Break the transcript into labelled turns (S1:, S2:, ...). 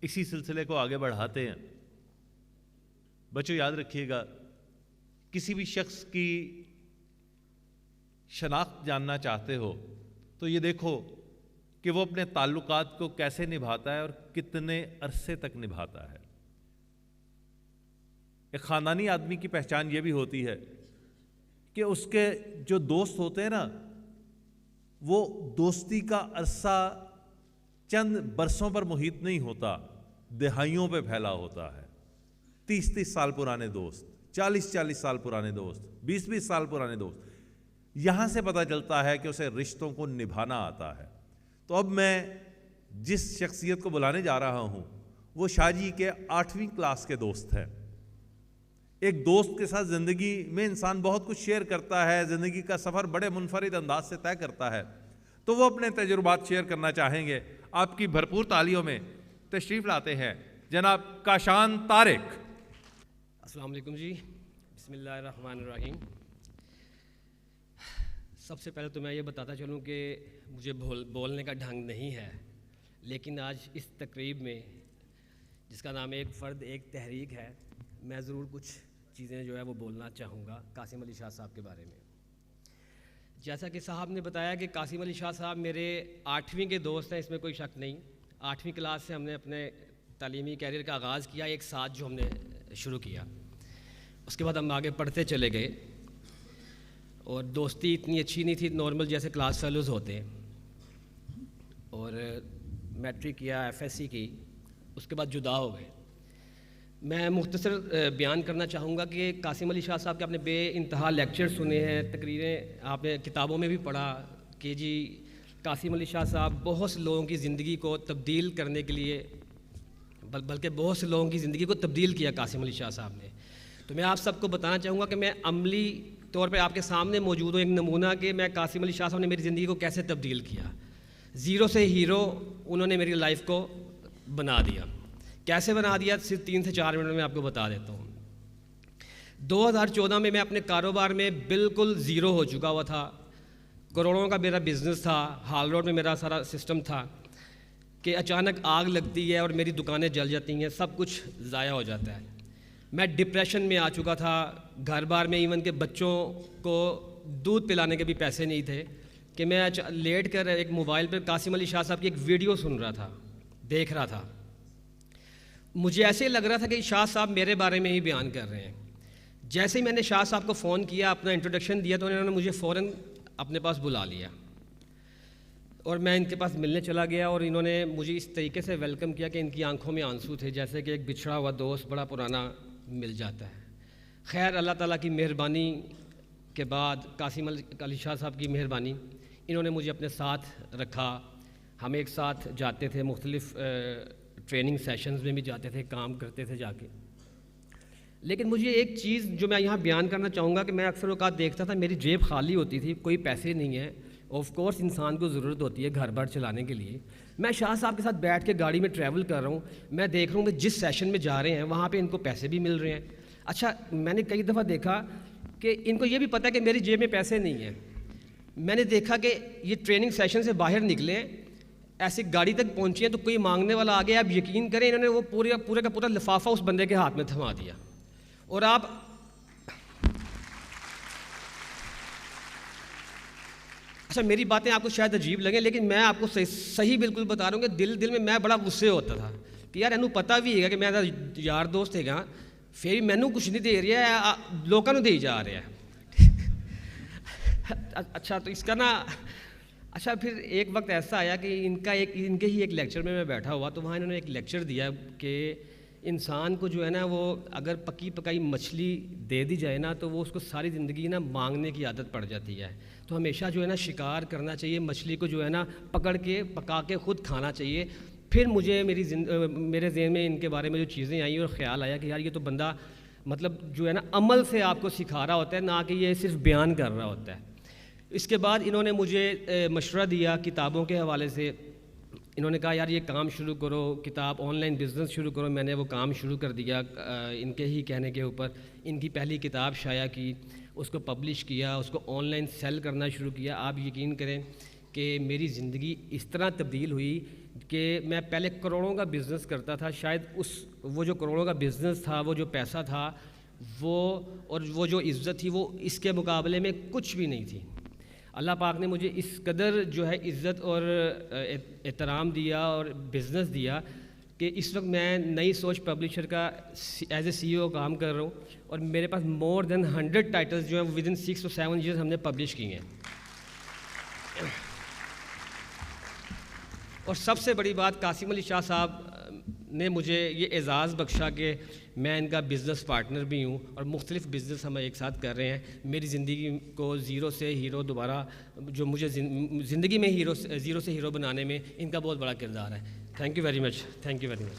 S1: اسی سلسلے کو آگے بڑھاتے ہیں۔ بچوں یاد رکھیے گا، کسی بھی شخص کی شناخت جاننا چاہتے ہو تو یہ دیکھو کہ وہ اپنے تعلقات کو کیسے نبھاتا ہے اور کتنے عرصے تک نبھاتا ہے۔ ایک خاندانی آدمی کی پہچان یہ بھی ہوتی ہے کہ اس کے جو دوست ہوتے ہیں نا، وہ دوستی کا عرصہ چند برسوں پر محیط نہیں ہوتا، دہائیوں پہ پھیلا ہوتا ہے۔ 30 سال پرانے دوست، 40 سال پرانے دوست، 20 سال پرانے دوست، یہاں سے پتہ چلتا ہے کہ اسے رشتوں کو نبھانا آتا ہے۔ تو اب میں جس شخصیت کو بلانے جا رہا ہوں وہ شاہ جی کے 8ویں کلاس کے دوست ہیں۔ ایک دوست کے ساتھ زندگی میں انسان بہت کچھ شیئر کرتا ہے، زندگی کا سفر بڑے منفرد انداز سے طے کرتا ہے، تو وہ اپنے تجربات شیئر کرنا چاہیں گے۔ آپ کی بھرپور تالیوں میں تشریف لاتے ہیں جناب کاشان طارق۔
S2: السلام علیکم جی، بسم اللہ الرحمن الرحیم۔ سب سے پہلے تو میں یہ بتاتا چلوں کہ مجھے بولنے کا ڈھنگ نہیں ہے، لیکن آج اس تقریب میں جس کا نام ایک فرد ایک تحریک ہے، میں ضرور کچھ چیزیں جو ہے وہ بولنا چاہوں گا قاسم علی شاہ صاحب کے بارے میں۔ جیسا کہ صاحب نے بتایا کہ قاسم علی شاہ صاحب میرے 8ویں کے دوست ہیں، اس میں کوئی شک نہیں۔ 8ویں کلاس سے ہم نے اپنے تعلیمی کیریئر کا آغاز کیا، ایک ساتھ جو ہم نے شروع کیا، اس کے بعد ہم آگے پڑھتے چلے گئے، اور دوستی اتنی اچھی نہیں تھی، نارمل جیسے کلاس فیلوز ہوتے، اور میٹرک کیا، FSC کی، اس کے بعد جدا ہو گئے۔ میں مختصر بیان کرنا چاہوں گا کہ قاسم علی شاہ صاحب کے آپ نے بے انتہا لیکچر سنے ہیں، تقریریں آپ نے کتابوں میں بھی پڑھا کہ جی قاسم علی شاہ صاحب بہت سے لوگوں کی زندگی کو تبدیل کرنے کے لیے، بلکہ بہت سے لوگوں کی زندگی کو تبدیل کیا قاسم علی شاہ صاحب نے۔ تو میں آپ سب کو بتانا چاہوں گا کہ میں عملی طور پہ آپ کے سامنے موجود ہوں، ایک نمونہ کہ میں قاسم علی شاہ صاحب نے میری زندگی کو کیسے تبدیل کیا۔ زیرو سے ہیرو انہوں نے میری لائف کو بنا دیا۔ کیسے بنا دیا؟ صرف 3 سے 4 منٹ میں آپ کو بتا دیتا ہوں۔ 2014 میں اپنے کاروبار میں بالکل زیرو ہو چکا ہوا تھا، کروڑوں کا میرا بزنس تھا، ہال روڈ میں میرا سارا سسٹم تھا، کہ اچانک آگ لگتی ہے اور میری دکانیں جل جاتی ہیں، سب کچھ ضائع ہو جاتا ہے۔ میں ڈپریشن میں آ چکا تھا، گھر بار میں ایون کہ بچوں کو دودھ پلانے کے بھی پیسے نہیں تھے، کہ میں لیٹ کر ایک موبائل پہ قاسم علی شاہ صاحب کی ایک ویڈیو سن رہا تھا، دیکھ رہا تھا۔ مجھے ایسے لگ رہا تھا کہ شاہ صاحب میرے بارے میں ہی بیان کر رہے ہیں۔ جیسے ہی میں نے شاہ صاحب کو فون کیا، اپنا انٹروڈکشن دیا، تو انہوں نے مجھے فوراً اپنے پاس بلا لیا، اور میں ان کے پاس ملنے چلا گیا، اور انہوں نے مجھے اس طریقے سے ویلکم کیا کہ ان کی آنکھوں میں آنسو تھے، جیسے کہ ایک بچھڑا ہوا دوست بڑا پرانا مل جاتا ہے۔ خیر، اللہ تعالیٰ کی مہربانی کے بعد، قاسم علی شاہ صاحب کی مہربانی، انہوں نے مجھے اپنے ساتھ رکھا۔ ہم ایک ساتھ جاتے تھے، مختلف ٹریننگ سیشنز میں بھی جاتے تھے، کام کرتے تھے جا کے۔ لیکن مجھے ایک چیز جو میں یہاں بیان کرنا چاہوں گا کہ میں اکثر اوقات دیکھتا تھا میری جیب خالی ہوتی تھی، کوئی پیسے نہیں ہیں، آف کورس انسان کو ضرورت ہوتی ہے گھر بار چلانے کے لیے۔ میں شاہ صاحب کے ساتھ بیٹھ کے گاڑی میں ٹریول کر رہا ہوں، میں دیکھ رہا ہوں کہ جس سیشن میں جا رہے ہیں وہاں پہ ان کو پیسے بھی مل رہے ہیں۔ اچھا، میں نے کئی دفعہ دیکھا کہ ان کو یہ بھی پتہ ہے کہ میری جیب میں پیسے نہیں ہیں۔ میں نے دیکھا کہ یہ ٹریننگ سیشن سے باہر نکلے، ایسی گاڑی تک پہنچی ہیں تو کوئی مانگنے والا آ گیا، آپ یقین کریں انہوں نے وہ پورے کا پورا لفافہ اس بندے کے ہاتھ میں تھما دیا۔ اور آپ اچھا، میری باتیں آپ کو شاید عجیب لگیں، لیکن میں آپ کو صحیح بالکل بتا رہا ہوں کہ دل میں بڑا غصے ہوتا تھا کہ یار انہوں پتہ بھی ہے کہ میرا یار دوست ہے گا، پھر مینوں کچھ نہیں دے رہا ہے، لوگوں کو دے جا رہا ہے۔ اچھا، تو اس کا نا، اچھا پھر ایک وقت ایسا آیا کہ ان کے ہی ایک لیکچر میں بیٹھا ہوا، تو وہاں انہوں نے ایک لیکچر دیا کہ انسان کو جو ہے نا، وہ اگر پکی پکائی مچھلی دے دی جائے نا تو وہ اس کو ساری زندگی نا مانگنے کی عادت پڑ جاتی ہے۔ تو ہمیشہ جو ہے نا شکار کرنا چاہیے، مچھلی کو جو ہے نا پکڑ کے پکا کے خود کھانا چاہیے۔ پھر مجھے میرے ذہن میں ان کے بارے میں جو چیزیں آئیں اور خیال آیا کہ یار یہ تو بندہ مطلب جو ہے نا عمل سے آپ کو سکھا رہا ہوتا ہے، نہ کہ یہ صرف بیان کر رہا ہوتا ہے۔ اس کے بعد انہوں نے مجھے مشورہ دیا کتابوں کے حوالے سے۔ انہوں نے کہا یار یہ کام شروع کرو، کتاب آن لائن بزنس شروع کرو۔ میں نے وہ کام شروع کر دیا ان کے ہی کہنے کے اوپر۔ ان کی پہلی کتاب شائع کی، اس کو پبلش کیا، اس کو آن لائن سیل کرنا شروع کیا۔ آپ یقین کریں کہ میری زندگی اس طرح تبدیل ہوئی کہ میں پہلے کروڑوں کا بزنس کرتا تھا، شاید وہ جو کروڑوں کا بزنس تھا، وہ جو پیسہ تھا، وہ جو عزت تھی، وہ اس کے مقابلے میں کچھ بھی نہیں تھی۔ اللہ پاک نے مجھے اس قدر جو ہے عزت اور احترام دیا اور بزنس دیا کہ اس وقت میں نئی سوچ پبلشر کا ایز اے سی او کام کر رہا ہوں، اور میرے پاس مور دین 100 ٹائٹلز جو ہیں ود ان 6 to 7 ایئرز ہم نے پبلش کی ہیں۔ اور سب سے بڑی بات، قاسم علی شاہ صاحب نے مجھے یہ اعزاز بخشا کہ میں ان کا بزنس پارٹنر بھی ہوں، اور مختلف بزنس ہم ایک ساتھ کر رہے ہیں۔ میری زندگی کو زیرو سے ہیرو دوبارہ، جو مجھے زندگی میں زیرو سے ہیرو بنانے میں ان کا بہت بڑا کردار ہے۔ Thank you very much, thank you very much.